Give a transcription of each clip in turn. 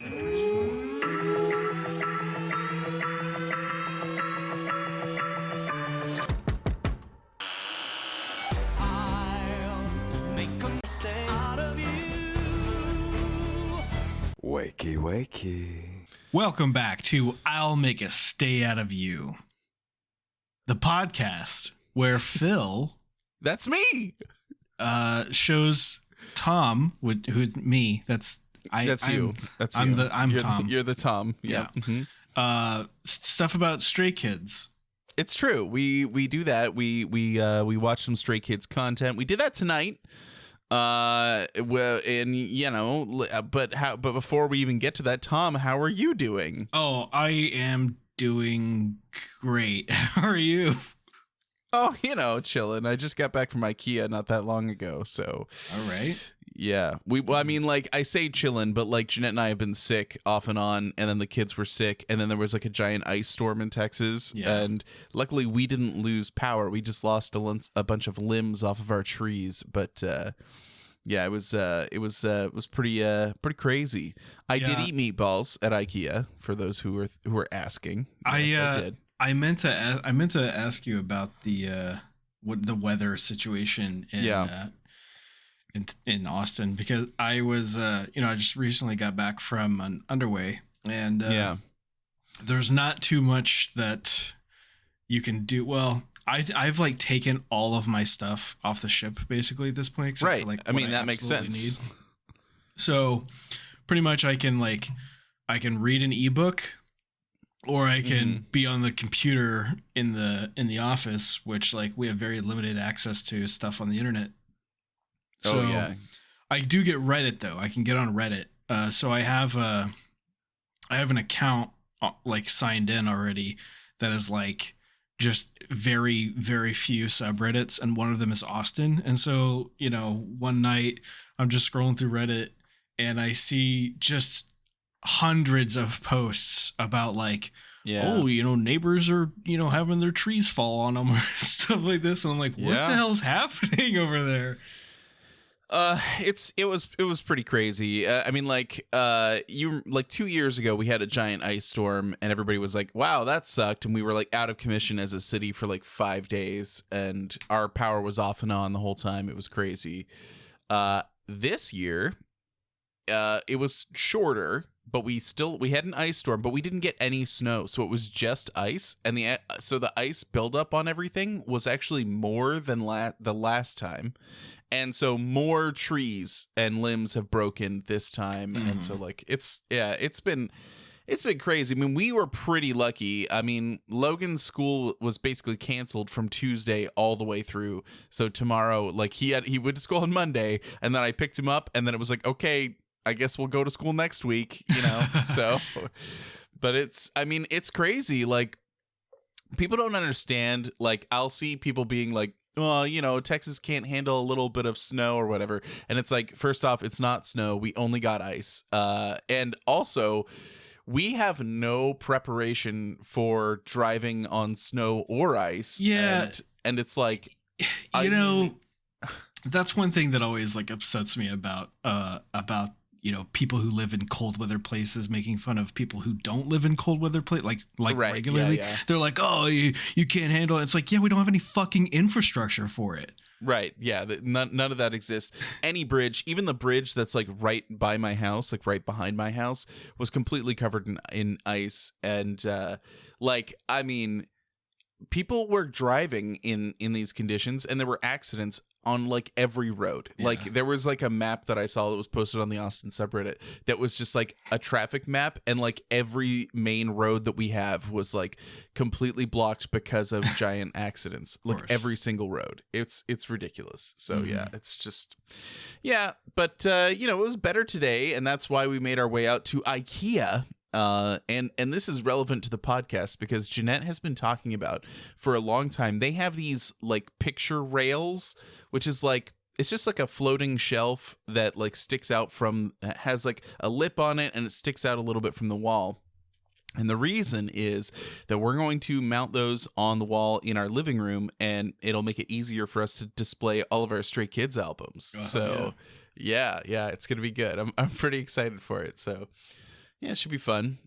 Wakey, wakey. Welcome back to I'll Make a Stay Out of You, the podcast where Phil... That's me! shows Tom, who's me. That's you. I'm Tom. You're the Tom. Yeah. Mm-hmm. Stuff about Stray Kids. It's true. We do that. We watch some Stray Kids content. We did that tonight. But before we even get to that, Tom, how are you doing? Oh, I am doing great. How are you? Oh, chilling. I just got back from IKEA not that long ago, so. All right. Yeah. I say chilling, but like Jeanette and I have been sick off and on, and then the kids were sick, and then there was like a giant ice storm in Texas, and luckily we didn't lose power. We just lost a bunch of limbs off of our trees, but yeah, it was pretty crazy. I did eat meatballs at IKEA for those who were asking. Yes, I did. I meant to ask you about the weather situation in Austin, because I was I just recently got back from an underway, and there's not too much that you can do. Well, I've like taken all of my stuff off the ship basically at this point. Right. For, like, that makes sense. Need. So pretty much I can read an ebook, or I can be on the computer in the office, which like we have very limited access to stuff on the internet. So I do get Reddit though. I can get on Reddit. So I have an account like signed in already that is like just very, very few subreddits, and one of them is Austin. And so, one night I'm just scrolling through Reddit and I see just hundreds of posts about like, neighbors are, having their trees fall on them or stuff like this. And I'm like, what the hell's happening over there? It was pretty crazy. 2 years ago we had a giant ice storm and everybody was like, wow, that sucked. And we were like out of commission as a city for like 5 days and our power was off and on the whole time. It was crazy. This year, it was shorter, but we had an ice storm, but we didn't get any snow. So it was just ice. And so the ice buildup on everything was actually more than the last time. And so more trees and limbs have broken this time. And so like, it's been crazy. I mean, we were pretty lucky. I mean, Logan's school was basically canceled from Tuesday all the way through. So tomorrow, like he went to school on Monday and then I picked him up and then it was like, okay, I guess we'll go to school next week, so, but it's crazy. Like people don't understand. Like I'll see people being like, oh, Texas can't handle a little bit of snow or whatever. And it's like, first off, it's not snow. We only got ice. And also we have no preparation for driving on snow or ice. Yeah. And it's like, that's one thing that always like upsets me about people who live in cold weather places making fun of people who don't live in cold weather places, like right, regularly. Yeah. They're like, oh, you can't handle it. It's like, yeah, we don't have any fucking infrastructure for it. Right. Yeah. None of that exists. Any bridge, even the bridge that's like right by my house, like right behind my house, was completely covered in ice. And people were driving in these conditions and there were accidents on like every road. Yeah. Like there was like a map that I saw that was posted on the Austin subreddit that was just like a traffic map, and like every main road that we have was like completely blocked because of giant accidents. Like every single road. It's ridiculous. So yeah, it's just but it was better today, and that's why we made our way out to IKEA. And this is relevant to the podcast because Jeanette has been talking about for a long time. They have these like picture rails, which is like, it's just like a floating shelf that like sticks out has like a lip on it and it sticks out a little bit from the wall. And the reason is that we're going to mount those on the wall in our living room, and it'll make it easier for us to display all of our Stray Kids albums. Yeah, it's going to be good. I'm pretty excited for it. So Yeah, it should be fun.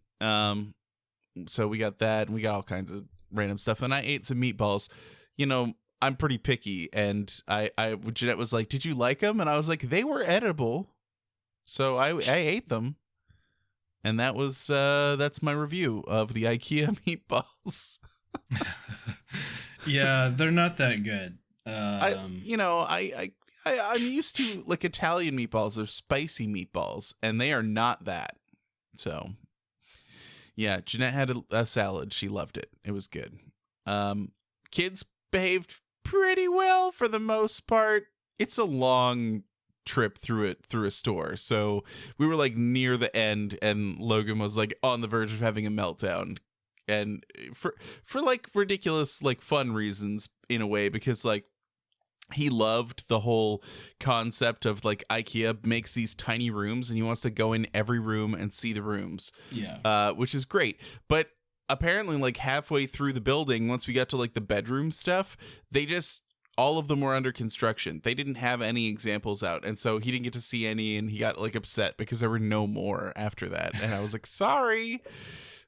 So we got that, and we got all kinds of random stuff. And I ate some meatballs. You know, I'm pretty picky, and Jeanette was like, "Did you like them?" And I was like, "They were edible." So I ate them. And that's my review of the IKEA meatballs. Yeah, they're not that good. I'm used to like Italian meatballs. They're spicy meatballs, and they are not that. So, yeah, Jeanette had a salad. She loved it. It was good. Kids behaved pretty well for the most part. It's a long trip through a store, so we were like near the end, and Logan was like on the verge of having a meltdown, and for like ridiculous like fun reasons in a way, because like he loved the whole concept of like IKEA makes these tiny rooms and he wants to go in every room and see the rooms, which is great. But apparently like halfway through the building, once we got to like the bedroom stuff, all of them were under construction. They didn't have any examples out. And so he didn't get to see any, and he got like upset because there were no more after that. And I was like, sorry.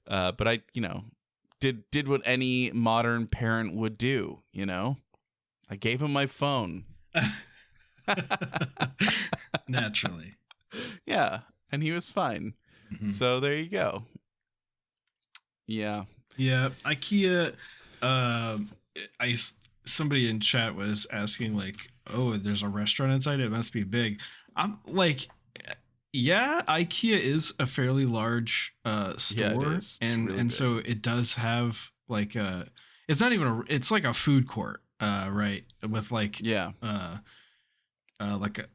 But I, did what any modern parent would do, I gave him my phone. Naturally. Yeah. And he was fine. Mm-hmm. So there you go. Yeah. Yeah. IKEA, somebody in chat was asking like, oh, there's a restaurant inside, it must be big. I'm like, yeah, IKEA is a fairly large store. Yeah, it is. And really so it does have like it's not even it's like a food court, right, with like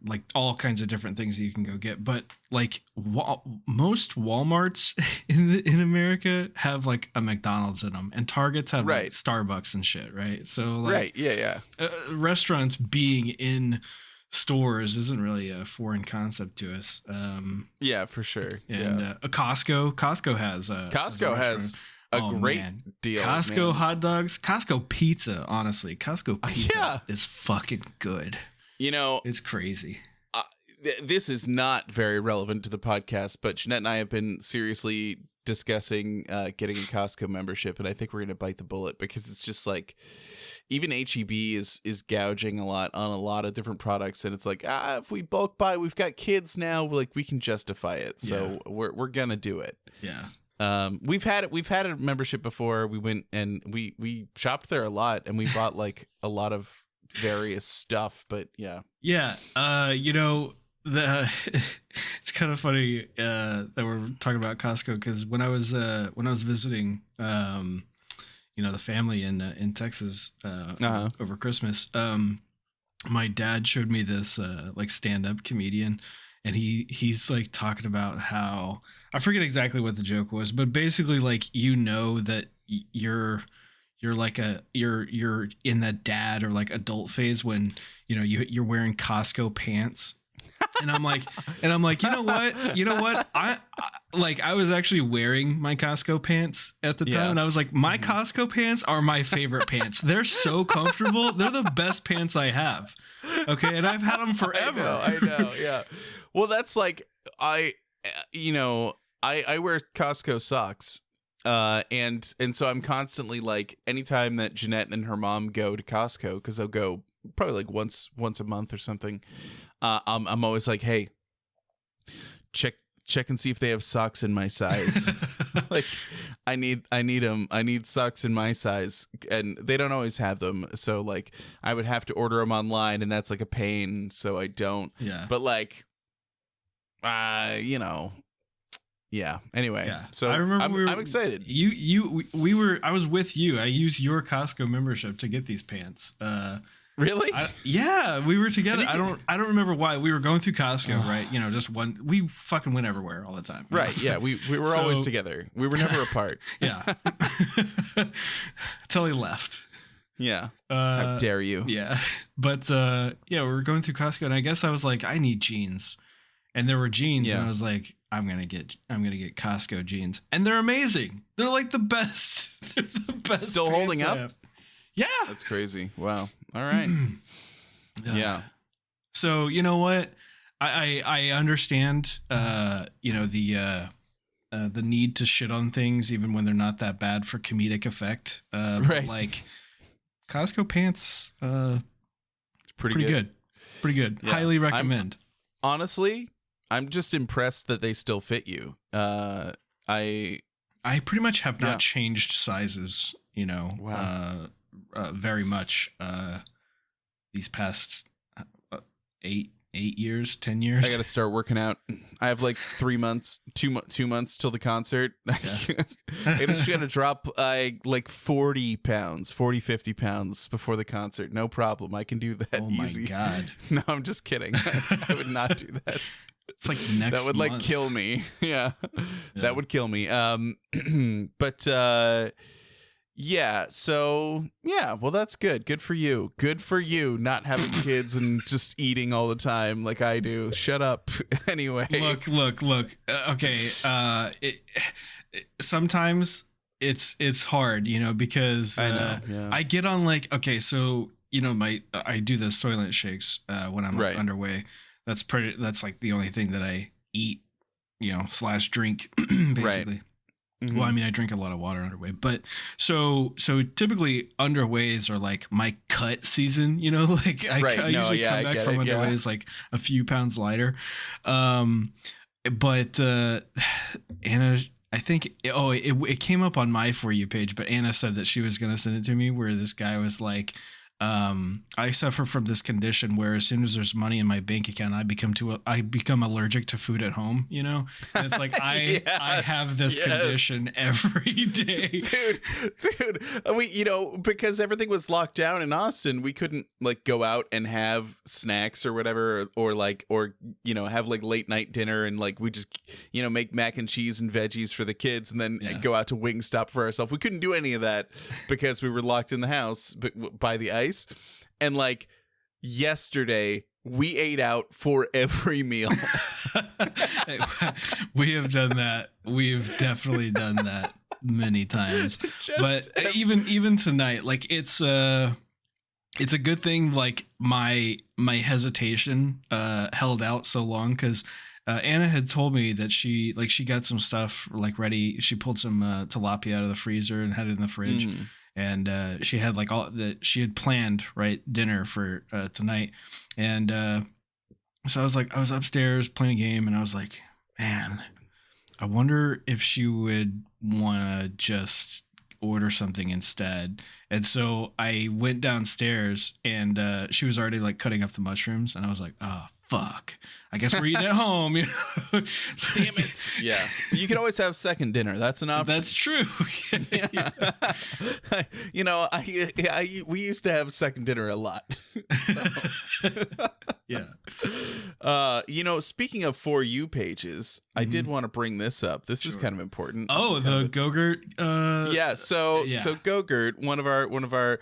like all kinds of different things that you can go get. But like most Walmarts in America have like a McDonald's in them, and Targets have like Starbucks and shit, right? So like restaurants being in stores isn't really a foreign concept to us. Yeah, for sure. And Costco has a great deal. Costco hot dogs, Costco pizza. Honestly, Costco pizza is fucking good. It's crazy. This is not very relevant to the podcast, but Jeanette and I have been seriously discussing getting a Costco membership, and I think we're going to bite the bullet, because it's just like, even HEB is gouging a lot on a lot of different products, and it's like, if we bulk buy, we've got kids now, like we can justify it, so we're gonna do it. Yeah. We've had a membership before. We went and we shopped there a lot, and we bought like a lot of various stuff, but it's kind of funny that we're talking about Costco, because when I was visiting the family in Texas over Christmas, my dad showed me this like stand-up comedian, and he's like talking about how, I forget exactly what the joke was, but basically like that you're in that dad or like adult phase when you're wearing Costco pants. And I'm like, you know what? I was actually wearing my Costco pants at the time, and I was like, my Costco pants are my favorite pants. They're so comfortable. They're the best pants I have. Okay, and I've had them forever. I know. Yeah. Well, that's like I wear Costco socks. And so I'm constantly like, anytime that Jeanette and her mom go to Costco, because they'll go probably like once a month or something, I'm always like, hey, check and see if they have socks in my size. Like, I need them. I need socks in my size, and they don't always have them. So like, I would have to order them online, and that's like a pain. So I don't. Yeah. But like, Yeah. Anyway, so I remember I'm excited. I was with you. I used your Costco membership to get these pants. Really? We were together. I don't remember why. We were going through Costco, right? Just one. We fucking went everywhere all the time. Right. Yeah. We were always together. We were never apart. Yeah. Until he left. Yeah. How dare you? Yeah. But we were going through Costco, and I guess I was like, I need jeans. And there were jeans, and I was like, I'm gonna get Costco jeans, and they're amazing. They're like the best. They're the best. Still holding up? Yeah, that's crazy. Wow. All right. Yeah. So you know what? I understand. The the need to shit on things even when they're not that bad for comedic effect. Right. Like Costco pants, It's pretty good. Pretty good. Yeah. Highly recommend. Honestly, I'm just impressed that they still fit you. I pretty much have not changed sizes, Wow. very much these past 8 years, 10 years. I got to start working out. I have like 3 months, 2 months till the concert. I just got to drop like 40 pounds, 50 pounds before the concert. No problem. I can do that easy. Oh my God. No, I'm just kidding. I would not do that. It's like next That would month. like kill me. Yeah. That would kill me. But yeah, so yeah, well that's good. Good for you. Good for you not having kids and just eating all the time like I do. Shut up. Anyway. Look. Okay. Sometimes it's hard, because I know, yeah. I get on like, okay, so I do the Soylent shakes when I'm Right. underway. That's like the only thing that I eat, / drink basically. Right. Mm-hmm. Well, I mean, I drink a lot of water underway, but so typically underways are like my cut season, like I usually come back from underways like a few pounds lighter. But Anna, I think, it came up on my For You page, but Anna said that she was going to send it to me where this guy was like, I suffer from this condition where as soon as there's money in my bank account, I become allergic to food at home, And it's like, I have this condition every day. Dude, we, because everything was locked down in Austin, we couldn't like go out and have snacks or whatever, or have like late night dinner. And like, we just, make mac and cheese and veggies for the kids and then go out to Wingstop for ourselves. We couldn't do any of that because we were locked in the house by the ice. And like yesterday we ate out for every meal. We have done that. We've definitely done that many times. But even tonight, like it's a good thing like my hesitation held out so long because Anna had told me that she got some stuff like ready. She pulled some tilapia out of the freezer and had it in the fridge. And she had like all that she had planned, right, dinner for tonight. And so I was upstairs playing a game and I was like, man, I wonder if she would want to just order something instead. And so I went downstairs and she was already like cutting up the mushrooms. And I was like, oh, fuck. I guess we're eating at home, Damn it. Yeah. You could always have second dinner. That's an option. That's true. We used to have second dinner a lot. Yeah. Speaking of For You pages, I did want to bring this up. This is kind of important. Oh, the Go-Gurt. So Go-Gurt, one of our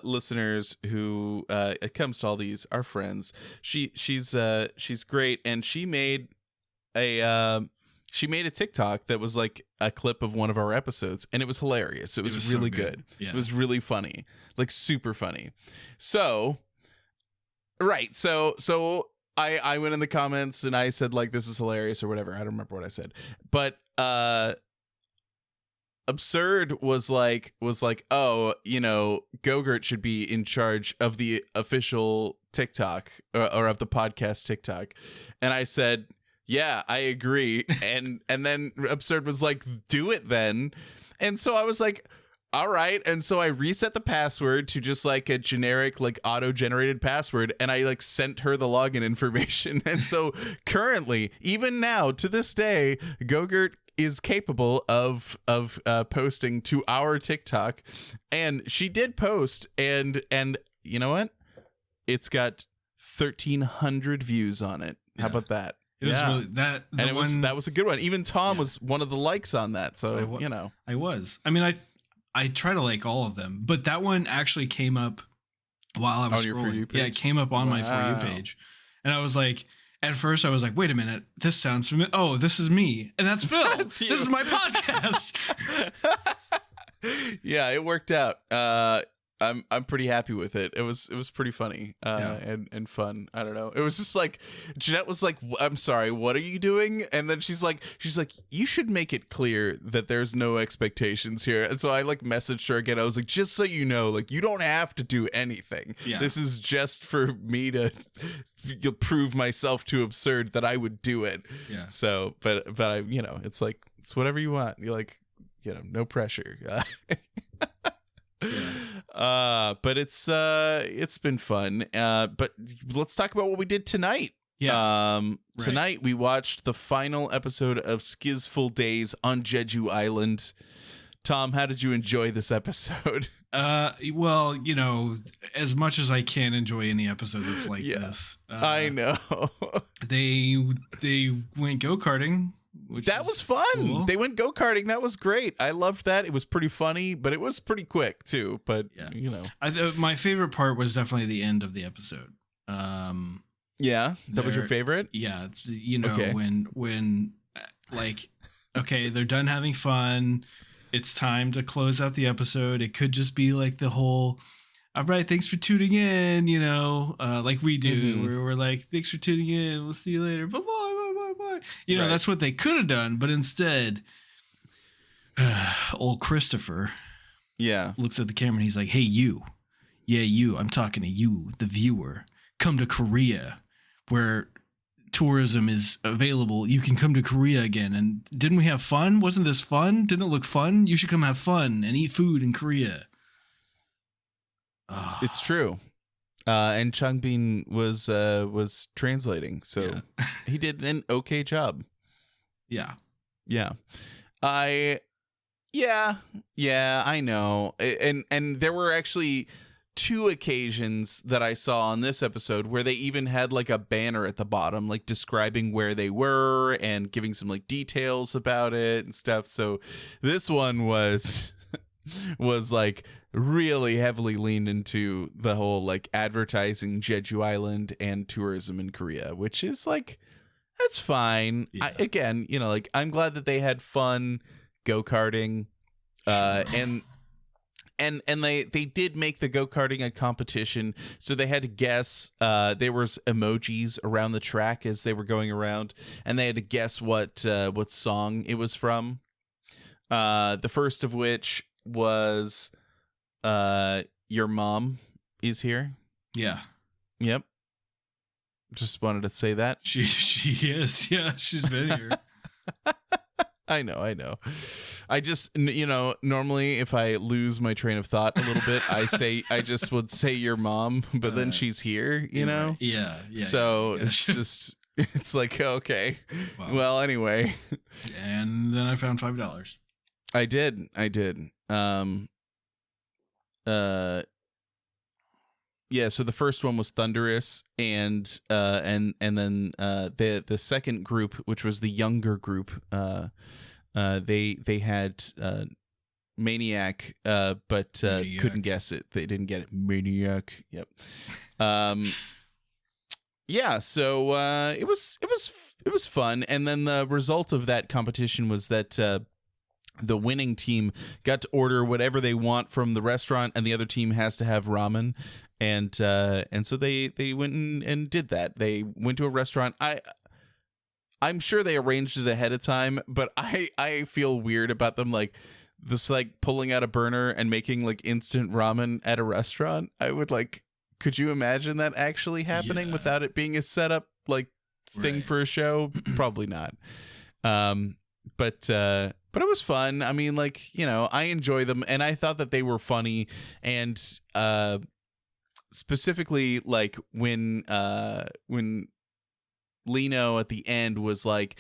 listeners who comes to all these, our friends. She's great, and she made a TikTok that was like a clip of one of our episodes, and it was hilarious. It was really so good. Yeah. It was really funny, like super funny. So I went in the comments and I said like, this is hilarious or whatever. I don't remember what I said, but Absurd was like, oh, Go-Gurt should be in charge of the official TikTok or of the podcast TikTok. And I said, yeah, I agree. And then Absurd was like, do it then. And so I was like, all right. And so I reset the password to just like a generic, like auto-generated password. And I like sent her the login information. And so currently, even now to this day, Go-Gurt is capable of posting to our TikTok, and she did post, and you know what? It's got 1,300 views on it. How about that? It was really that was a good one. Even Tom was one of the likes on that. So I was. I mean, I try to like all of them, but that one actually came up while I was scrolling. For You page? Yeah, it came up on my For You page, and I was like. At first, I was like, wait a minute, this sounds familiar. Oh, this is me. And that's Phil. This is my podcast. Yeah, it worked out. I'm pretty happy with it. It was pretty funny and fun. I don't know. It was just like Jeanette was like, "I'm sorry, what are you doing?" And then she's like, "You should make it clear that there's no expectations here." And so I like messaged her again. I was like, "Just so you know, like you don't have to do anything. Yeah. This is just for me to prove myself too absurd that I would do it." Yeah. So, but I, it's like it's whatever you want. You're like, no pressure. But it's been fun. But let's talk about what we did tonight. Yeah. Tonight we watched the final episode of SKZful Days on Jeju Island. Tom, how did you enjoy this episode? Well, as much as I can enjoy any episode that's like this. I know. They went go-karting. That was fun. Cool. They went go-karting. That was great. I loved that. It was pretty funny, but it was pretty quick too. But my favorite part was definitely the end of the episode. Yeah, that was your favorite. Yeah, Okay. when like, okay, they're done having fun. It's time to close out the episode. It could just be like the whole, all right, thanks for tuning in. Like we do, Mm-hmm. where we're like, thanks for tuning in. We'll see you later. Bye bye. Right. That's what they could have done, but instead, old Christopher looks at the camera and he's like, "Hey, you. Yeah, you. I'm talking to you, the viewer. Come to Korea, where tourism is available. You can come to Korea again. And didn't we have fun? Wasn't this fun? Didn't it look fun? You should come have fun and eat food in Korea." It's true. And Changbin was translating, so he did an okay job. Yeah. I know. And there were actually 2 occasions that I saw on this episode where they even had like a banner at the bottom, like describing where they were and giving some like details about it and stuff. So this one was like really heavily leaned into the whole like advertising Jeju Island and tourism in Korea, which is like, that's fine. Yeah. I'm glad that they had fun go-karting. And they did make the go-karting a competition, so they had to guess. There was emojis around the track as they were going around, and they had to guess what song it was from. The first of which was "Your Mom Is Here." Yeah. Yep. Just wanted to say that. She is. Yeah, she's been here. I know. I just, normally if I lose my train of thought a little bit, I just would say "your mom," but then she's here, know? Yeah. So it's just, it's like, okay. Wow. Well, anyway. And then I found $5. I did. Yeah, so the first one was Thunderous, and then the second group, which was the younger group, they had Maniac, but Maniac. couldn't guess it. They didn't get it. Maniac. Yep. Yeah. So it was fun, and then the result of that competition was that the winning team got to order whatever they want from the restaurant, and the other team has to have ramen. And so they went and did that. They went to a restaurant. I'm sure they arranged it ahead of time, but I feel weird about them like this, like pulling out a burner and making like instant ramen at a restaurant. I would like, could you imagine that actually happening without it being a setup like thing for a show? Probably not. But it was fun. I mean, like, I enjoy them, and I thought that they were funny, and specifically like when Lino at the end was like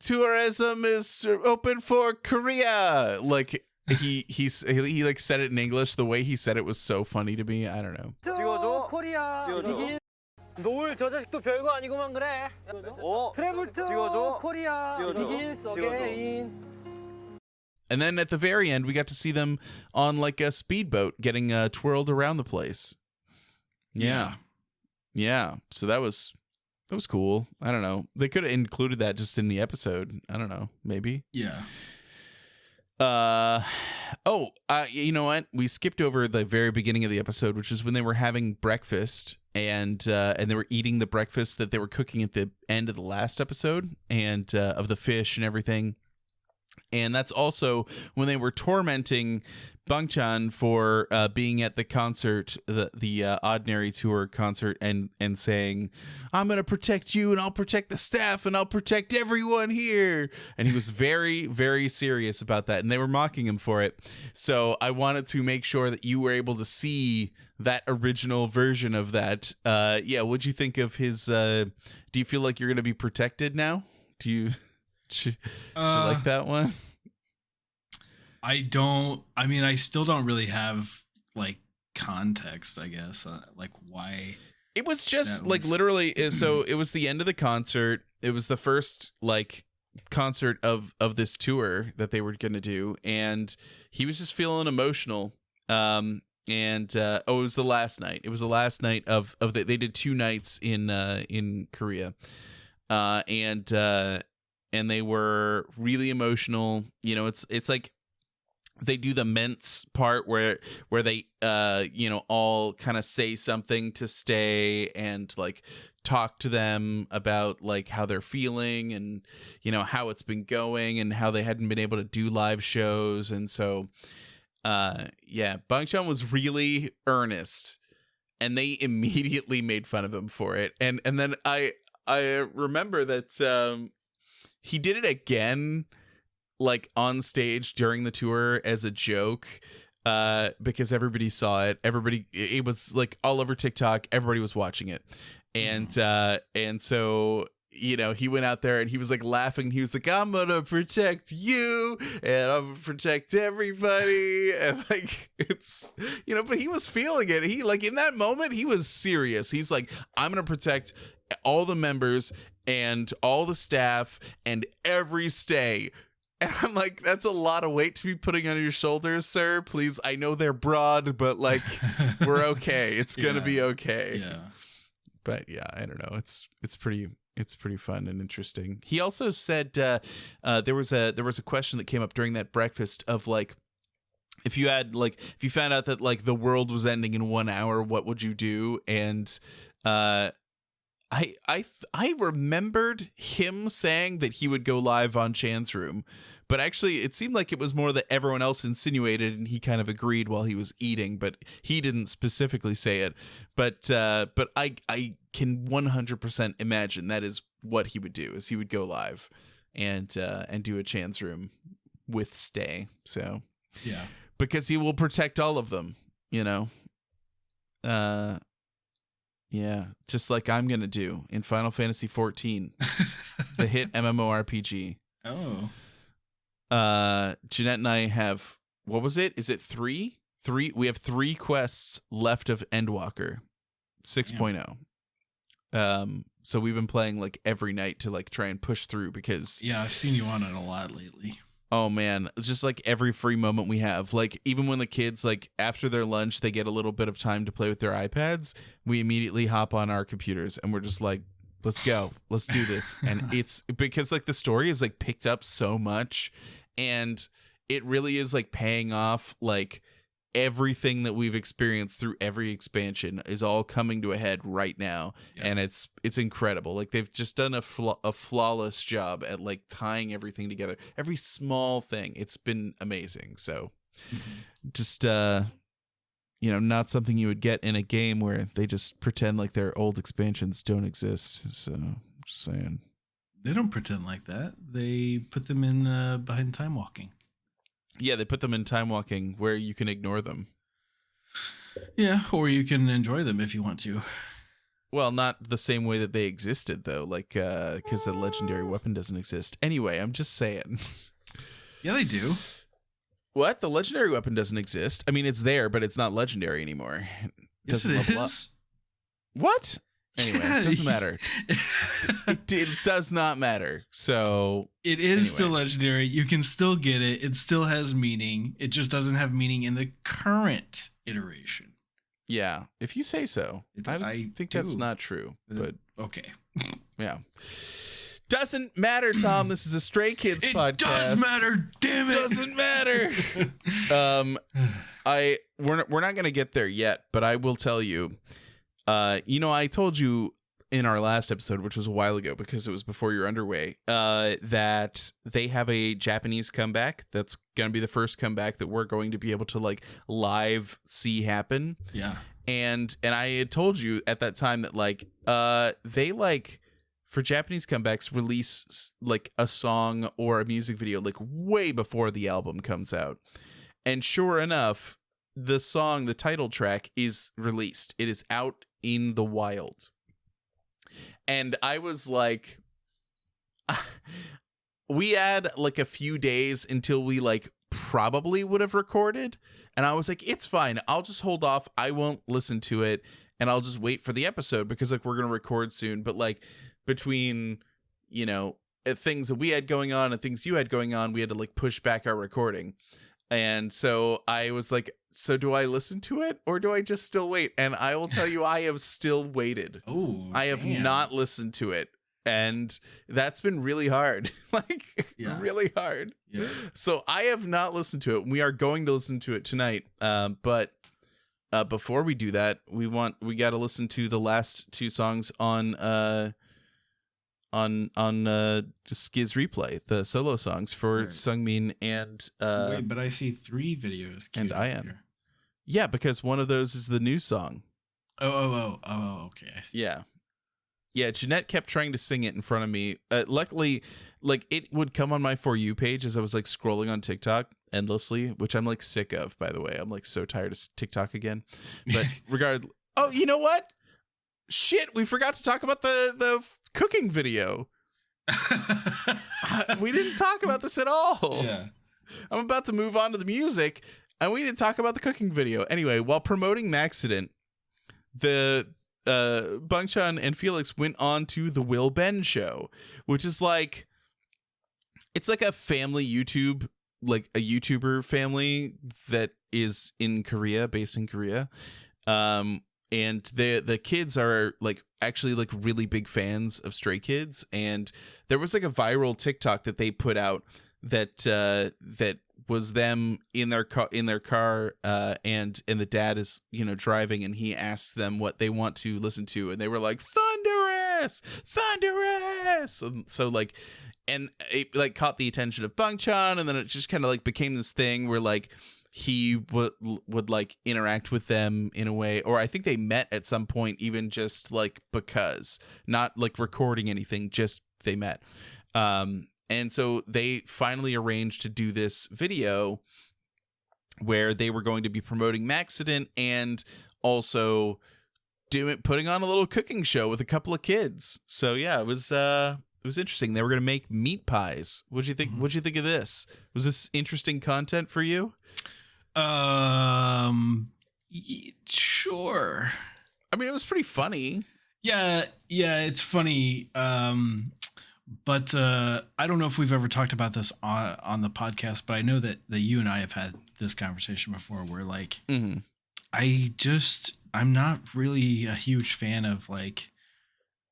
tourism is open for Korea, like he like said it in English. The way he said it was so funny to me. I don't know. 찍어줘. 코리아. 찍어줘. 노을 저 자식도 별거 아니고만 그래. 트래블 투 코리아. Begins again. And then at the very end, we got to see them on like a speedboat getting twirled around the place. Yeah. So that was cool. I don't know. They could have included that just in the episode. I don't know. Maybe. Yeah. You know what? We skipped over the very beginning of the episode, which is when they were having breakfast and they were eating the breakfast that they were cooking at the end of the last episode and of the fish and everything. And that's also when they were tormenting Bangchan for being at the concert, the Ordinary Tour concert, and saying, "I'm going to protect you, and I'll protect the staff, and I'll protect everyone here." And he was very, very serious about that, and they were mocking him for it. So I wanted to make sure that you were able to see that original version of that. What'd you think of his? Do you feel like you're going to be protected now? Do you? Should you like that one? I don't. I mean, I still don't really have like context, I guess, like why. It was just like literally. So it was the end of the concert. It was the first like concert of this tour that they were going to do, and he was just feeling emotional. It was the last night. It was the last night of they did 2 nights in Korea, and they were really emotional. You know, it's like they do the mince part where they all kind of say something to stay and like talk to them about like how they're feeling and how it's been going and how they hadn't been able to do live shows. And so Bangchan was really earnest, and they immediately made fun of him for it. And then I remember that he did it again, like on stage during the tour as a joke, because everybody saw it. It was like all over TikTok. Everybody was watching it. And so, he went out there and he was like laughing. He was like, "I'm going to protect you and I'm going to protect everybody." And like, it's, but he was feeling it. He like in that moment, he was serious. He's like, "I'm going to protect all the members and all the staff and every stay." And I'm like, that's a lot of weight to be putting on your shoulders, sir. Please, I know they're broad, but like, we're okay. It's gonna be okay. Yeah. But yeah, I don't know. It's pretty fun and interesting. He also said there was a question that came up during that breakfast of like, if you found out that like the world was ending in 1 hour, what would you do? And I remembered him saying that he would go live on Chan's room, but actually it seemed like it was more that everyone else insinuated, and he kind of agreed while he was eating, but he didn't specifically say it. But I can 100% imagine that is what he would do, is he would go live and do a Chan's room with Stay. So yeah, because he will protect all of them, Yeah, just like I'm going to do in Final Fantasy XIV, the hit MMORPG. Oh. Jeanette and I have, what was it? Is it 3? We have 3 quests left of Endwalker 6.0. So we've been playing like every night to like try and push through because... Yeah, I've seen you on it a lot lately. Oh man, just like every free moment we have, like even when the kids, like after their lunch, they get a little bit of time to play with their iPads, we immediately hop on our computers and we're just like, let's go, let's do this. And it's because like the story is like picked up so much, and it really is like paying off. Like everything that we've experienced through every expansion is all coming to a head right now. Yeah. And it's incredible. Like they've just done a flawless job at like tying everything together, every small thing. It's been amazing. So just not something you would get in a game where they just pretend like their old expansions don't exist. So just saying, they don't pretend like that. They put them in behind time walking. Yeah, they put them in time walking where you can ignore them. Yeah, or you can enjoy them if you want to. Well, not the same way that they existed, though, like, because the legendary weapon doesn't exist. Anyway, I'm just saying. Yeah, they do. What? The legendary weapon doesn't exist? I mean, it's there, but it's not legendary anymore. Yes, it is. What? Anyway, it doesn't matter. It does not matter. So it is still legendary. You can still get it. It still has meaning. It just doesn't have meaning in the current iteration. Yeah, if you say so. I think that's not true. But okay. Yeah. Doesn't matter, Tom. This is a Stray Kids podcast. It does matter, damn it. Doesn't matter. We're not gonna get there yet, but I will tell you. I told you in our last episode, which was a while ago because it was before you're underway, that they have a Japanese comeback. That's gonna be the first comeback that we're going to be able to like live see happen. Yeah. And I had told you at that time that like they like for Japanese comebacks release like a song or a music video like way before the album comes out. And sure enough, the song, the title track is released. It is out in the wild. And I was like, we had like a few days until we like probably would have recorded. And I was like, it's fine. I'll just hold off. I won't listen to it. And I'll just wait for the episode because like we're going to record soon. But like between, things that we had going on and things you had going on, we had to like push back our recording. And so I was like, so do I listen to it or do I just still wait? And I will tell you, I have still waited. Oh, I have not listened to it. And that's been really hard, really hard. Yeah. So I have not listened to it. We are going to listen to it tonight. But before we do that, we got to listen to the last two songs on SKZ Replay, the solo songs for right. Sungmin and wait, but I see 3 videos and Ian. Yeah, because one of those is the new song. Oh, okay. I see. Yeah, Jeanette kept trying to sing it in front of me. Luckily, like it would come on my For You page as I was like scrolling on TikTok endlessly, which I'm like sick of, by the way. I'm like so tired of TikTok again. But oh, you know what? Shit, we forgot to talk about the cooking video. We didn't talk about this at all. Yeah. I'm about to move on to the music, and we didn't talk about the cooking video. Anyway, while promoting Maxident, the Bangchan and Felix went on to the Will Ben show, which is like, it's like a family YouTube, like a YouTuber family that is in Korea, based in Korea. And the kids are like actually like really big fans of Stray Kids, and there was like a viral TikTok that they put out that was them in their car and the dad is driving, and he asks them what they want to listen to, and they were like thunderous. So like, and it like caught the attention of Bangchan, and then it just kind of like became this thing where like he would like interact with them in a way, or I think they met at some point, even just like because, not like recording anything, just they met. And so they finally arranged to do this video where they were going to be promoting Maxident and also putting on a little cooking show with a couple of kids. So yeah, it was interesting. They were going to make meat pies. What'd you think? What'd you think of this? Was this interesting content for you? Sure. I mean, it was pretty funny. Yeah, it's funny. But I don't know if we've ever talked about this on the podcast, but I know that you and I have had this conversation before where like, I'm not really a huge fan of like,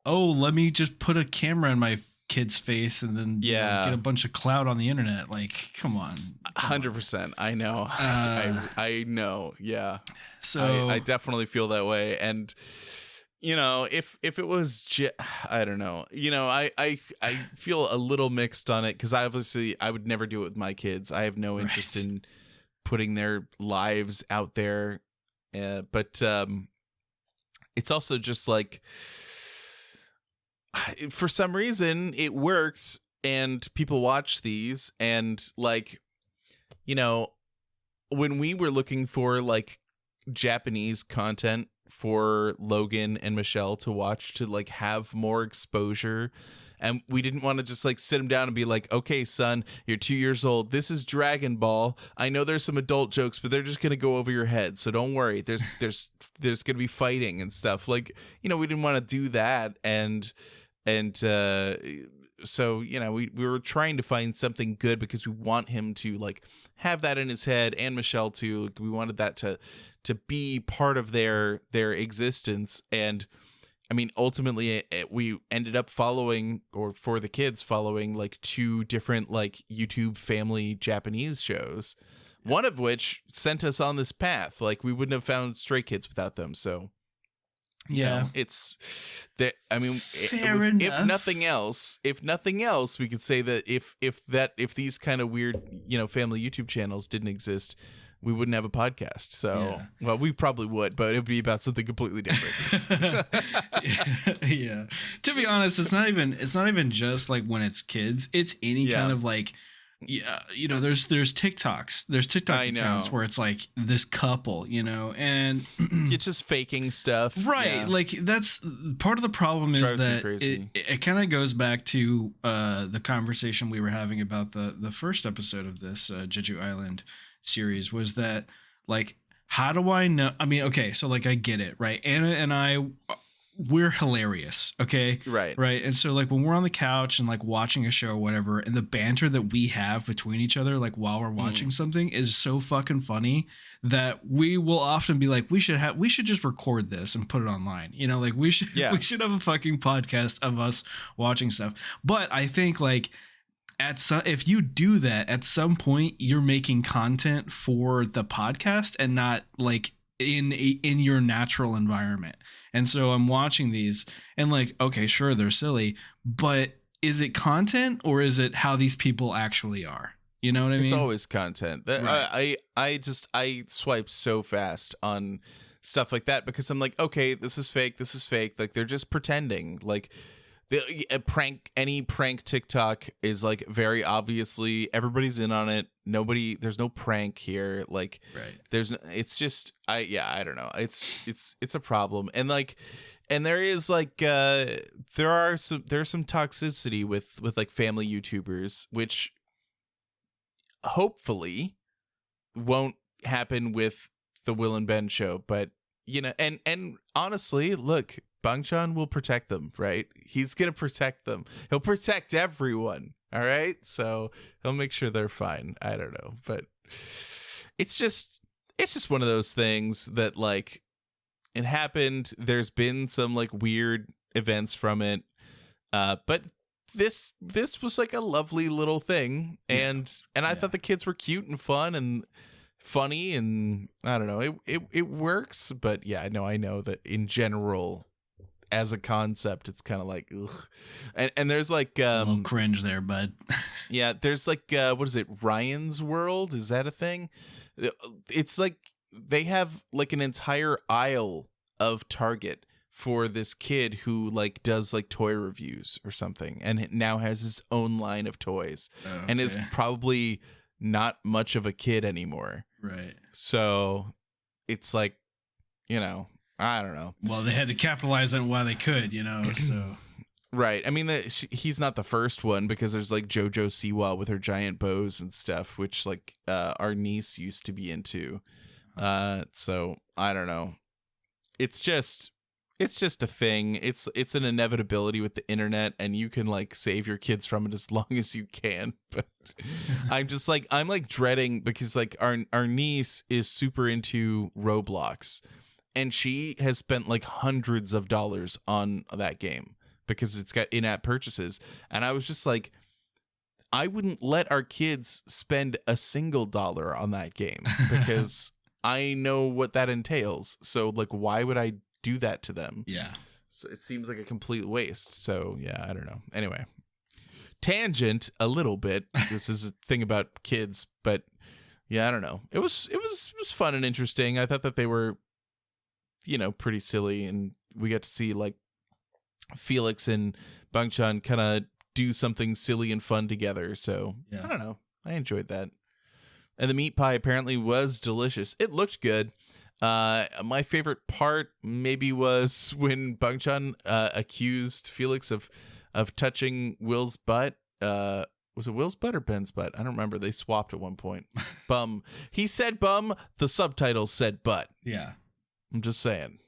oh, let me just put a camera in my kid's face and then get a bunch of clout on the internet. Like, come on. 100%. I know. I know. Yeah. So I definitely feel that way. And if it was I don't know, I feel a little mixed on it, because I would never do it with my kids. I have no interest in putting their lives out there. But it's also just like, for some reason it works and people watch these, and like, when we were looking for like Japanese content for Logan and Michelle to watch, to like have more exposure, and we didn't want to just like sit them down and be like, okay, son, you're 2 years old, this is Dragon Ball, I know there's some adult jokes, but they're just gonna go over your head, so don't worry, there's gonna be fighting and stuff, like, we didn't want to do that, and so we were trying to find something good, because we want him to like have that in his head, and Michelle too. Like, we wanted that to be part of their existence. And I mean, ultimately, we ended up following, or for the kids, following like 2 different like YouTube family Japanese shows, one of which sent us on this path. Like, we wouldn't have found Stray Kids without them. So, you know, it's that. I mean, if nothing else, we could say that if these kind of weird, you know, family YouTube channels didn't exist, we wouldn't have a podcast. So, well, we probably would, but it would be about something completely different. Yeah. To be honest, it's not even just like when it's kids. It's any kind of like, yeah, you know, there's TikToks, there's TikTok accounts where it's like this couple, you know, and it's just faking stuff, right? Yeah. Like, that's part of the problem is that it kind of goes back to the conversation we were having about the first episode of this Jeju Island series, was that, like, how do I know? I mean, okay, so like, I get it, right? Anna and I, we're hilarious, okay? Right. And so, like, when we're on the couch and like watching a show or whatever, and the banter that we have between each other, like while we're watching something, is so fucking funny that we will often be like, we should just record this and put it online, you know, like we should have a fucking podcast of us watching stuff. But I think, like, if you do that, at some point you're making content for the podcast and not like in your natural environment. And so I'm watching these and like, okay, sure, they're silly, but is it content or is it how these people actually are? You know what I mean? It's always content. Right. I swipe so fast on stuff like that because I'm like, okay, this is fake. Like, they're just pretending. Like, any prank TikTok is like very obviously everybody's in on it. There's no prank here. Like, it's just, I don't know. It's a problem. And like, and there is like, there's some toxicity with like family YouTubers, which hopefully won't happen with the Will and Ben show. But, you know, and honestly, look, Bangchan will protect them, right? He's going to protect them. He'll protect everyone, all right? So he'll make sure they're fine. I don't know. But it's just one of those things that, like, it happened. There's been some, like, weird events from it. But this was, like, a lovely little thing. And I thought the kids were cute and fun and funny. And I don't know. It works. But, yeah, I know that in general, as a concept, it's kind of like, ugh. And there's like a little cringe there, bud. Yeah, there's like what is it, Ryan's World? Is that a thing? It's like they have like an entire aisle of Target for this kid who like does like toy reviews or something, and it now has his own line of toys, and is probably not much of a kid anymore. Right. So it's like, you know, I don't know. Well, they had to capitalize on it while they could, you know, so. Right. I mean, he's not the first one, because there's like JoJo Siwa with her giant bows and stuff, which like our niece used to be into. So I don't know. It's just a thing. It's an inevitability with the internet, and you can like save your kids from it as long as you can. But I'm like dreading, because like our niece is super into Roblox. And she has spent like hundreds of dollars on that game because it's got in-app purchases. And I was just like, I wouldn't let our kids spend a single dollar on that game because I know what that entails. So like, why would I do that to them? Yeah. So it seems like a complete waste. So yeah, I don't know. Anyway, tangent a little bit. This is a thing about kids, but yeah, I don't know. It was fun and interesting. I thought that they were, you know, pretty silly, and we got to see like Felix and Bangchan kind of do something silly and fun together. So yeah. I don't know, I enjoyed that. And the meat pie apparently was delicious. It looked good. My favorite part maybe was when Bangchan accused Felix of touching Will's butt. Was it Will's butt or Ben's butt? I don't remember. They swapped at one point. Bum. He said bum. The subtitles said butt. Yeah. I'm just saying.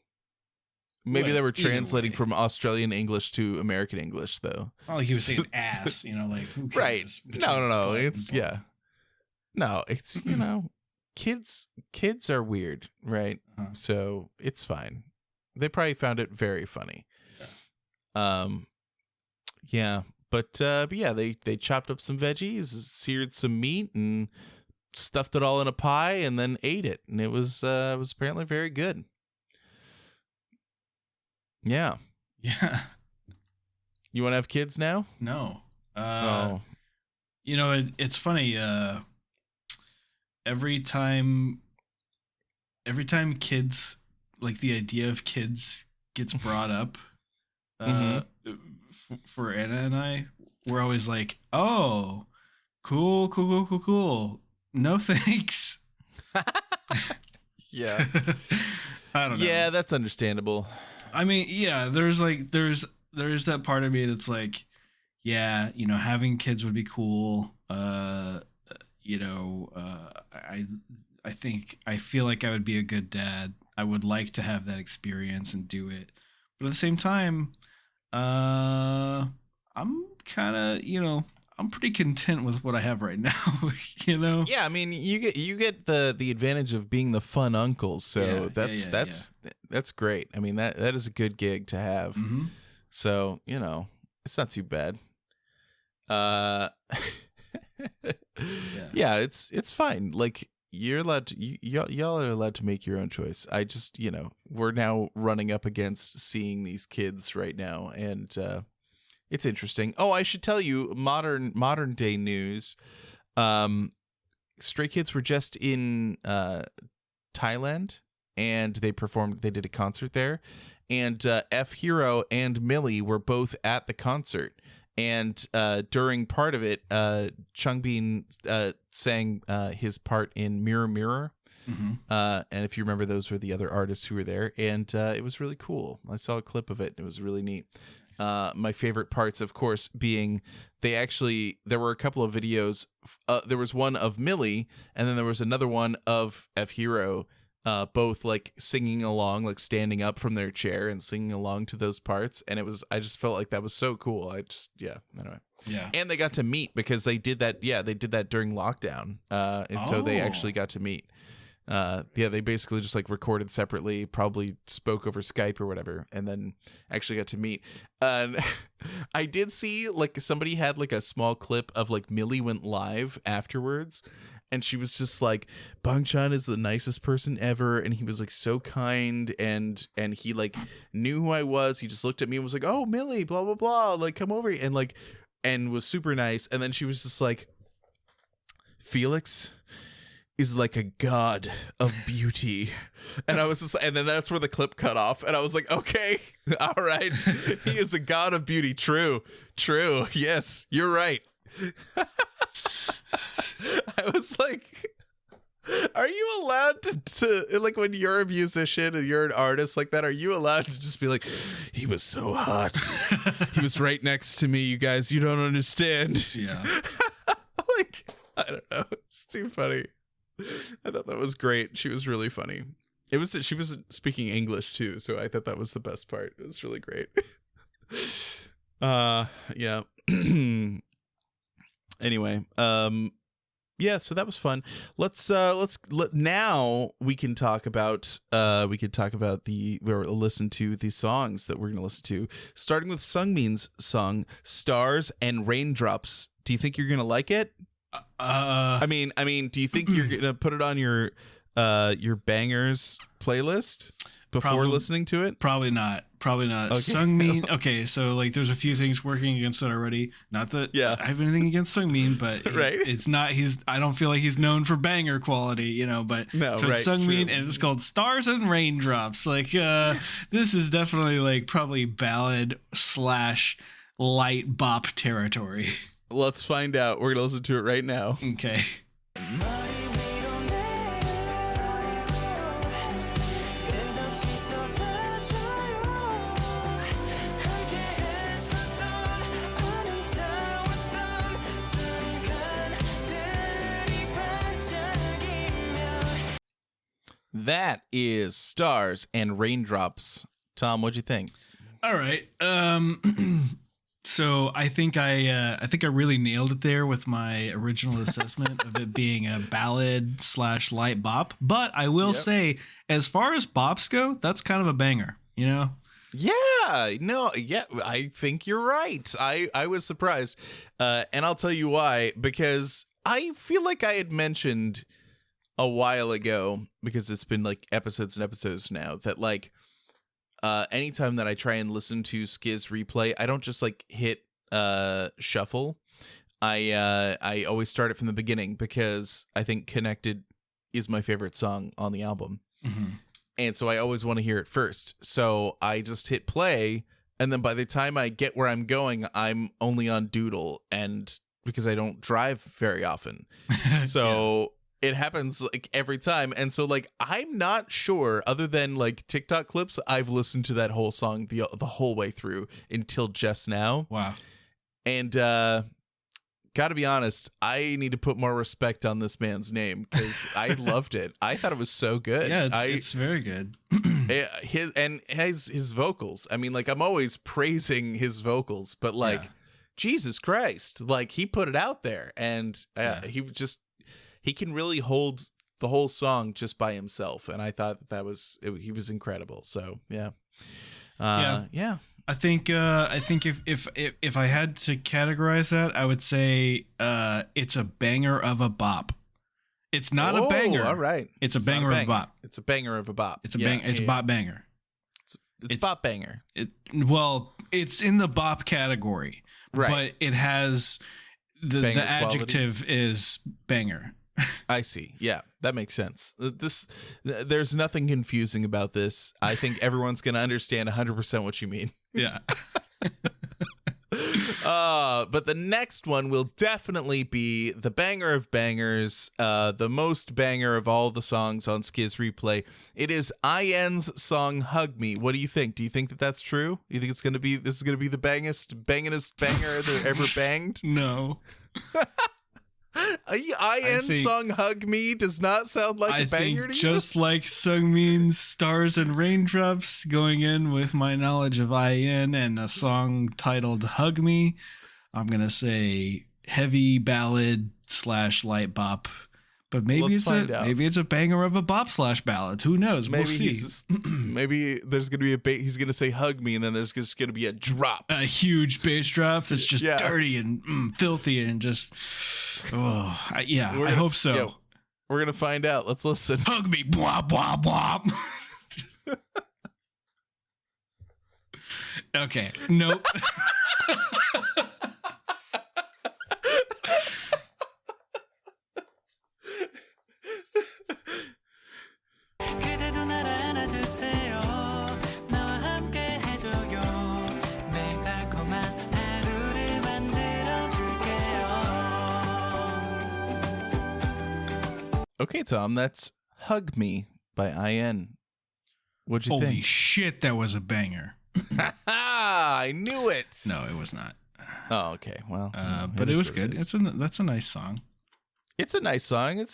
Maybe they were translating from Australian English to American English, though. Oh, he was saying ass, you know, like, who cares? Right. No. It's, yeah. No, it's, you know, kids are weird, right? Uh-huh. So it's fine. They probably found it very funny. Yeah, but yeah, they chopped up some veggies, seared some meat, and stuffed it all in a pie, and then ate it, and it was apparently very good. Yeah. Yeah. You want to have kids now? No. Oh. You know, it's funny. Every time kids, like the idea of kids gets brought up, for Anna and I, we're always like, oh, cool. No thanks. Yeah. I don't know. Yeah, that's understandable. I mean, yeah, there's that part of me that's like, yeah, you know, having kids would be cool. You know, I feel like I would be a good dad. I would like to have that experience and do it. But at the same time, I'm kind of, you know, I'm pretty content with what I have right now, you know? Yeah, I mean, you get the advantage of being the fun uncle, so yeah, that's great. I mean, that is a good gig to have. Mm-hmm. So, you know, it's not too bad. Yeah, it's fine. Like, you're allowed to, y'all are allowed to make your own choice. I just, you know, we're now running up against seeing these kids right now, and it's interesting. Oh, I should tell you, modern day news. Stray Kids were just in Thailand, and they did a concert there, and F Hero and Millie were both at the concert. And during part of it, Changbin sang his part in Mirror Mirror. Mm-hmm. And if you remember, those were the other artists who were there. And it was really cool. I saw a clip of it. It was really neat. My favorite parts, of course, being there were a couple of videos. There was one of Millie, and then there was another one of F Hero, both like singing along, like standing up from their chair and singing along to those parts. And I just felt like that was so cool. Anyway. Yeah. And they got to meet because they did that. Yeah, they did that during lockdown. So they actually got to meet. They basically just like recorded separately, probably spoke over Skype or whatever, and then actually got to meet. And I did see like somebody had like a small clip of like Millie went live afterwards, and she was just like, Bangchan is the nicest person ever, and he was like so kind, and he like knew who I was. He just looked at me and was like, oh, Millie, blah blah blah, like come over, and was super nice. And then she was just like, Felix is like a god of beauty. And I was just, and then that's where the clip cut off, and I was like, okay, all right, he is a god of beauty. True, yes, you're right. I was like, are you allowed to like, when you're a musician and you're an artist like that, are you allowed to just be like, he was so hot, he was right next to me, you guys, you don't understand. Yeah. Like, I don't know, it's too funny. I thought that was great. She was really funny. She was speaking English too, so I thought that was the best part. It was really great. Yeah. Anyway, yeah, so that was fun. Now we can talk about listen to the songs that we're going to listen to, starting with Sungmin's song Stars and Raindrops. Do you think you're going to like it? I mean, do you think you're going to put it on your bangers playlist before listening to it? Probably not. Okay. Sungmin. Okay, so like, there's a few things working against it already. Not that I have anything against Sungmin, but right. It's not. I don't feel like he's known for banger quality, you know. But no, so right, Sungmin, true. and it's called Stars and Raindrops. Like, this is definitely like probably ballad / light bop territory. Let's find out. We're gonna listen to it right now. Okay. That is Stars and Raindrops. Tom, what'd you think? All right. So I think I really nailed it there with my original assessment of it being a ballad / light bop. But I will say, as far as bops go, that's kind of a banger, you know? Yeah, no, yeah, I think you're right. I was surprised. And I'll tell you why, because I feel like I had mentioned a while ago, because it's been like episodes and episodes now, that like anytime that I try and listen to SKZ Replay, I don't just like hit shuffle. I always start it from the beginning, because I think Connected is my favorite song on the album. Mm-hmm. And so I always want to hear it first. So I just hit play, and then by the time I get where I'm going, I'm only on Doodle, and because I don't drive very often. So it happens like every time. And so like I'm not sure, other than like TikTok clips, I've listened to that whole song the whole way through until just now. Wow. And gotta be honest, I need to put more respect on this man's name, because I loved it. I thought it was so good. Yeah, it's very good. his vocals. I mean, like, I'm always praising his vocals, but like, Jesus Christ, like he put it out there, and he can really hold the whole song just by himself. And I thought he was incredible. So yeah. I think if I had to categorize that, I would say it's a banger of a bop. It's not a banger. All right. It's a banger of a bop. It's a banger of a bop. It's a bang. It's a bop banger. It's bop banger. It's in the bop category, right? But it has the adjective is banger. I see. Yeah, that makes sense. There's nothing confusing about this. I think everyone's going to understand 100% what you mean. Yeah. But the next one will definitely be the banger of bangers, the most banger of all the songs on SKZ Replay. It is IN's song "Hug Me." What do you think? Do you think that that's true? Do you think this is going to be the bangingest banger that ever banged? No. IN song "Hug Me" does not sound like a banger to you? Just like Sungmin's "Stars and Raindrops," going in with my knowledge of IN and a song titled "Hug Me," I'm gonna say heavy ballad / light bop. But maybe it's a banger of a bop / ballad. Who knows? We'll see. Maybe there's gonna be he's gonna say "hug me," and then there's just gonna be a drop, a huge bass drop that's just dirty and filthy and just. I hope so. Yeah, we're gonna find out. Let's listen. Hug me, blah blah blah. Okay. Nope. Okay, Tom, that's "Hug Me" by IN. What'd you think? Holy shit, that was a banger. I knew it. No, it was not. Oh, okay. Well, but it was good. That's a nice song. It's a nice song.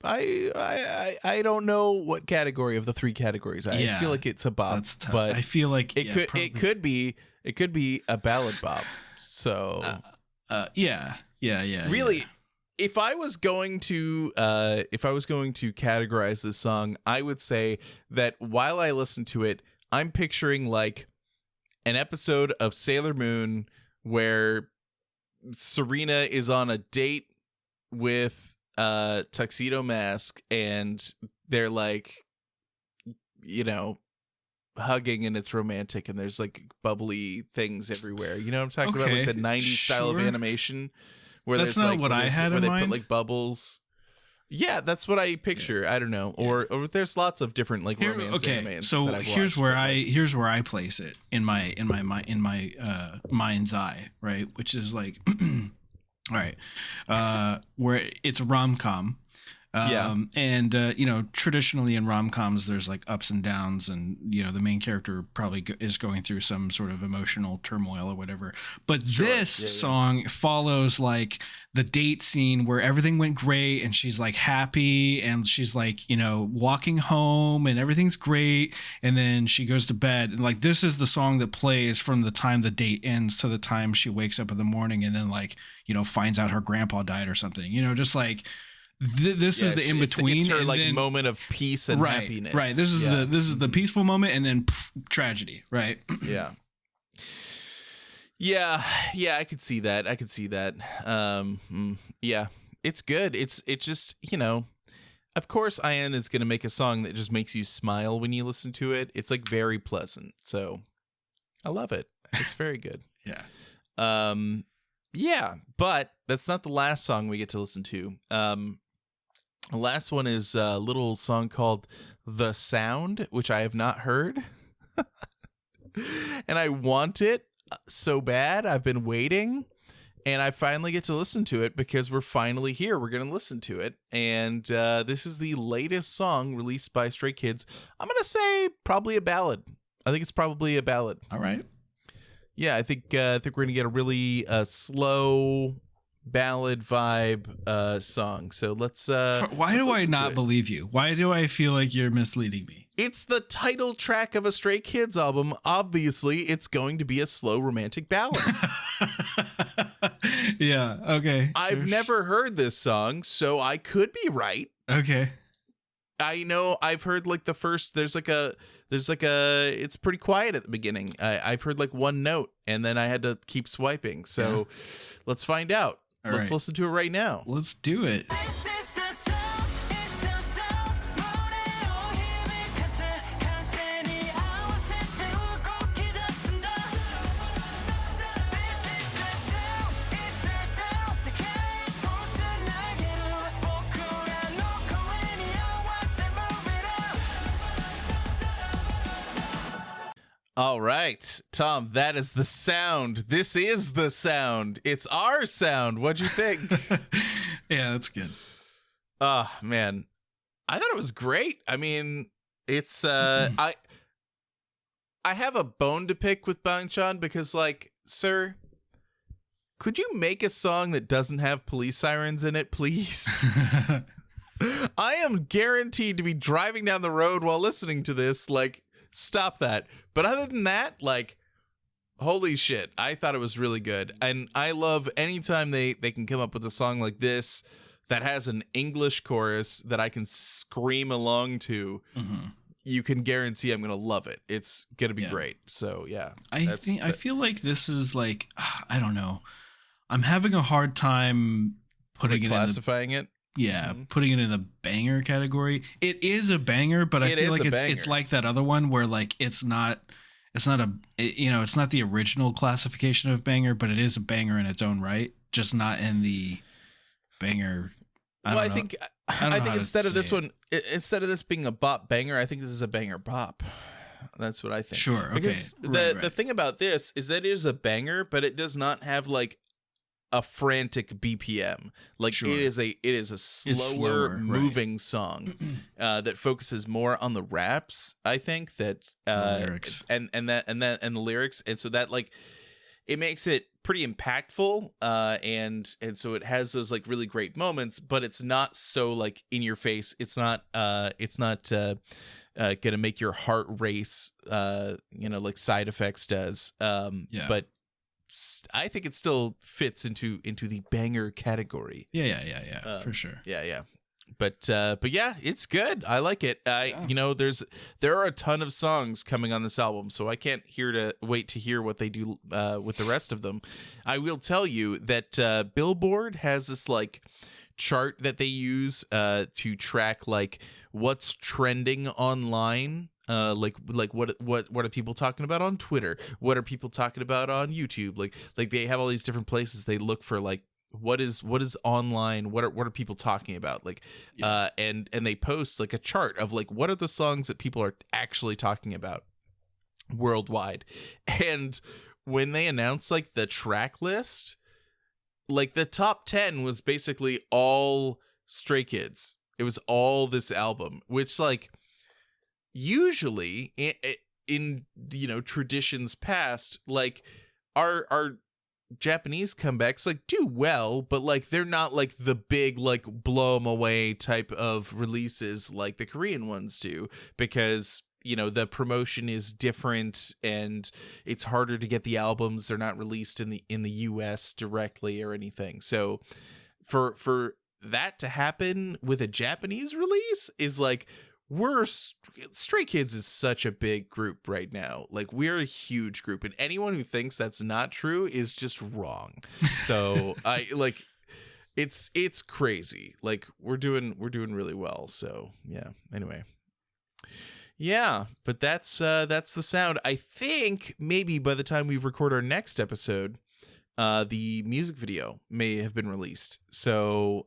I don't know what category of the three categories. I feel like it's a bop. That's tough. But I feel like it could be a ballad bop. So yeah. Really. Yeah. If I was going to categorize this song, I would say that while I listen to it, I'm picturing like an episode of Sailor Moon where Serena is on a date with Tuxedo Mask, and they're like, hugging, and it's romantic, and there's like bubbly things everywhere. You know what I'm talking about? Like the 90s style of animation. Where that's not what I had in mind. Where they put like bubbles. Yeah, that's what I picture. Yeah. I don't know. Or there's lots of different like romance animes. So that I've here's watched, where I place it in my mind's eye, right? Which is like all right. Where it's a rom-com. And traditionally in rom-coms there's like ups and downs, and the main character probably is going through some sort of emotional turmoil or whatever, but this song follows like the date scene where everything went great and she's like happy and she's like walking home and everything's great, and then she goes to bed, and like this is the song that plays from the time the date ends to the time she wakes up in the morning, and then like finds out her grandpa died or something, just like this is the in between. It's her like moment of peace and happiness. Right. This is the peaceful moment, and then tragedy. Right. Yeah. Yeah. I could see that. Yeah. It's good. It's just, of course, Ian is going to make a song that just makes you smile when you listen to it. It's like very pleasant. So I love it. It's very good. Yeah. Yeah, but that's not the last song we get to listen to. The last one is a little song called The Sound, which I have not heard. And I want it so bad. I've been waiting. And I finally get to listen to it because we're finally here. We're going to listen to it. And this is the latest song released by Stray Kids. I'm going to say probably a ballad. I think it's probably a ballad. All right. Yeah, I think we're going to get a really slow ballad vibe song. So let's why do I not believe you? Why do I feel like you're misleading me? It's the title track of a Stray Kids album. Obviously, it's going to be a slow romantic ballad. Yeah, okay. I've never heard this song, so I could be right. Okay. I know I've heard like the first there's like a it's pretty quiet at the beginning. I've heard like one note and then I had to keep swiping. So let's find out. Let's listen to it right now. Let's do it. All right, Tom, that is the sound. This is the sound. It's our sound. What'd you think? Yeah, that's good. Oh, man. I thought it was great. I mean, it's I have a bone to pick with Bang Chan because, like, sir, could you make a song that doesn't have police sirens in it, please? I am guaranteed to be driving down the road while listening to this. Like, stop that. But other than that, like, holy shit, I thought it was really good. And I love anytime they can come up with a song like this that has an English chorus that I can scream along to. Mm-hmm. You can guarantee I'm going to love it. It's going to be great. So, yeah. I feel like this is like, I don't know. I'm having a hard time putting classifying it. Yeah, putting it in the banger category. It is a banger, but I feel like it's like that other one where like it's not the original classification of banger, but it is a banger in its own right, just not in the banger. I think instead of this being a bop banger, I think this is a banger bop. That's what I think. Sure, okay. Because the thing about this is that it is a banger, but it does not have like a frantic BPM. Like sure. it is a slower moving song that focuses more on the raps, I think, that the lyrics. and the lyrics, and so that like it makes it pretty impactful, and so it has those like really great moments, but it's not so like in your face. It's not gonna make your heart race, like Side Effects does. But I think it still fits into the banger category. Yeah, for sure. Yeah. But yeah, it's good. I like it. There are a ton of songs coming on this album, so I can't wait to hear what they do with the rest of them. I will tell you that Billboard has this like chart that they use to track like what's trending online. Like what are people talking about on Twitter? What are people talking about on YouTube? Like they have all these different places they look for like what is online? What are people talking about? Like and they post like a chart of like what are the songs that people are actually talking about worldwide. And when they announced like the track list, like the top 10 was basically all Stray Kids. It was all this album, which like usually in traditions past, like our Japanese comebacks like do well, but like they're not like the big like blow them away type of releases like the Korean ones do, because the promotion is different and it's harder to get the albums. They're not released in the US directly or anything. So for that to happen with a Japanese release is like, Stray Kids is such a big group right now. Like, we're a huge group, and anyone who thinks that's not true is just wrong. So I like, it's crazy. Like, we're doing really well. So yeah. Anyway. Yeah, but that's the sound. I think maybe by the time we record our next episode, the music video may have been released. So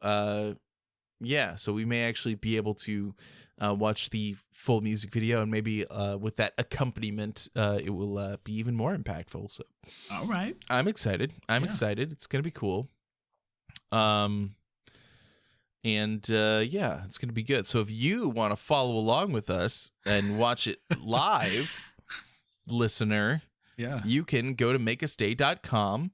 yeah, so we may actually be able to watch the full music video, and maybe with that accompaniment, it will be even more impactful. So, all right, I'm excited. Excited. It's gonna be cool. And yeah, it's gonna be good. So if you want to follow along with us and watch it live, listener, you can go to makeastay.com.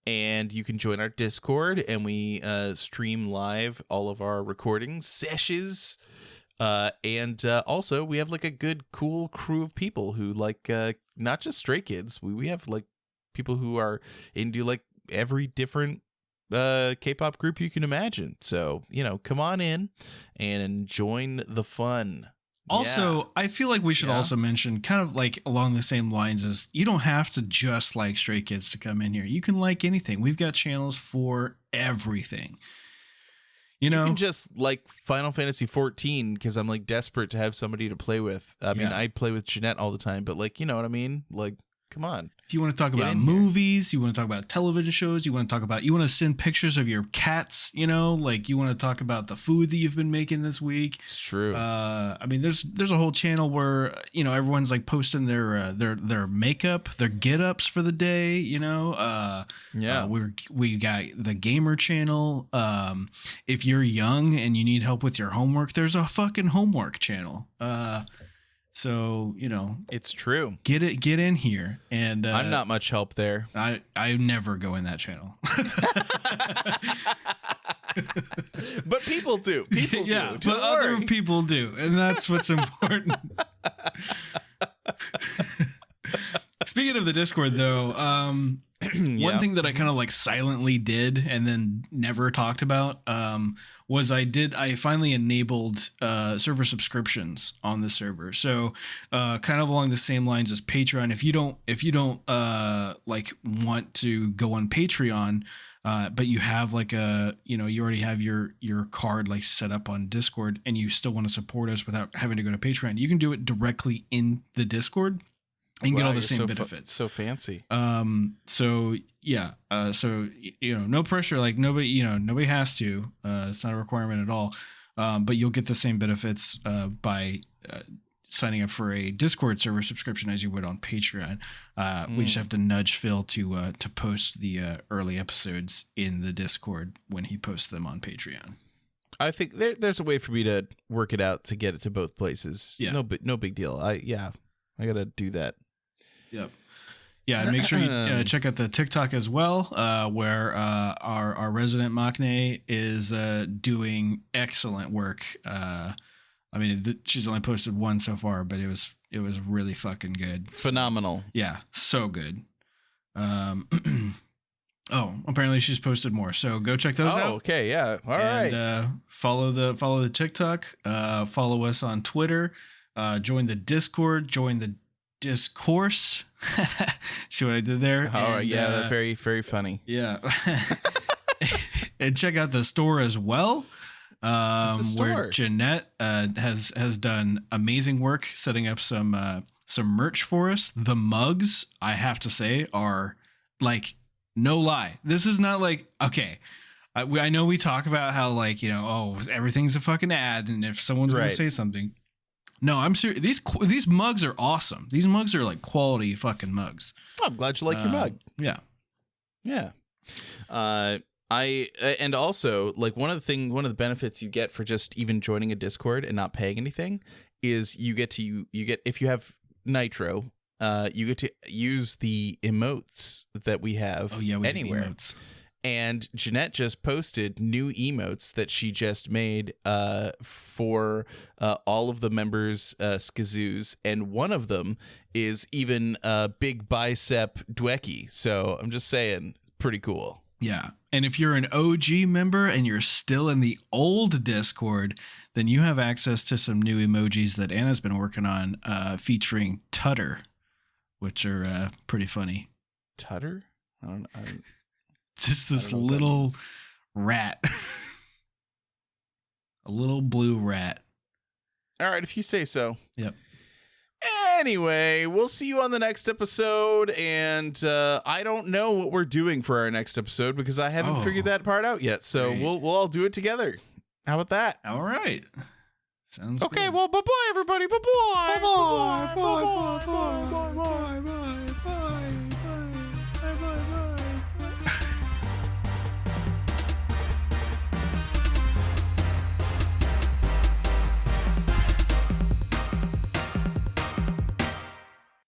And you can join our Discord, and we stream live all of our recording sessions. And also, we have like a good, cool crew of people who like not just Stray Kids. We have like people who are into like every different K-pop group you can imagine. So, come on in and join the fun. Also, I feel like we should also mention, kind of like along the same lines, as you don't have to just like Stray Kids to come in here. You can like anything. We've got channels for everything. You can just like Final Fantasy 14 because I'm like desperate to have somebody to play with. I mean, I play with Jeanette all the time, but like, you know what I mean? Like, come on. If you want to talk about movies, you want to talk about television shows, you want to send pictures of your cats, like you want to talk about the food that you've been making this week. It's true. I mean, there's a whole channel where, everyone's like posting their makeup, their get-ups for the day, we got the gamer channel. If you're young and you need help with your homework, there's a fucking homework channel. So, it's true. Get in here. And I'm not much help there. I never go in that channel. But people do. People do. But other people do. And that's what's important. Speaking of the Discord, though, one thing that I kind of like silently did and then never talked about was I finally enabled server subscriptions on the server. So kind of along the same lines as Patreon. If you don't like want to go on Patreon, but you have like you already have your card like set up on Discord, and you still want to support us without having to go to Patreon, you can do it directly in the Discord. And get all the same benefits. So fancy. So yeah. So no pressure. Like nobody has to. It's not a requirement at all. But you'll get the same benefits by signing up for a Discord server subscription as you would on Patreon. We just have to nudge Phil to post the early episodes in the Discord when he posts them on Patreon. I think there's a way for me to work it out to get it to both places. Yeah. No big deal. I gotta do that. Yep. Yeah, and make sure you check out the TikTok as well, where our resident Maknae is doing excellent work. I mean, she's only posted one so far, but it was really fucking good. Phenomenal. Yeah, so good. Oh, apparently she's posted more, so go check those out. Okay, yeah, all right. And follow the TikTok. Follow us on Twitter. Join the Discord. Join the discourse. See what I did there? All right, yeah, that's very, very funny. Yeah. And check out the store as well, where Jeanette has done amazing work setting up some merch for us. The mugs, I have to say, are like, no lie, this is not like, okay, I know we talk about how like, everything's a fucking ad, and if someone's going to say something. No, I'm serious. These mugs are awesome. These mugs are like quality fucking mugs. I'm glad you like your mug. Yeah. Yeah. And also like one of the benefits you get for just even joining a Discord and not paying anything is you get if you have Nitro, you get to use the emotes that we have anywhere. Emotes. And Jeanette just posted new emotes that she just made for all of the members' SKZoos, and one of them is even Big Bicep Dwecky. So I'm just saying, it's pretty cool. Yeah. And if you're an OG member and you're still in the old Discord, then you have access to some new emojis that Anna's been working on, featuring Tutter, which are pretty funny. Tutter? Just this little rat. A little blue rat. All right, if you say so. Yep. Anyway, we'll see you on the next episode, and I don't know what we're doing for our next episode because I haven't figured that part out yet. So great. we'll all do it together. How about that? All right. Sounds okay. good. Well, bye bye, everybody. Bye bye. Bye bye. Bye bye.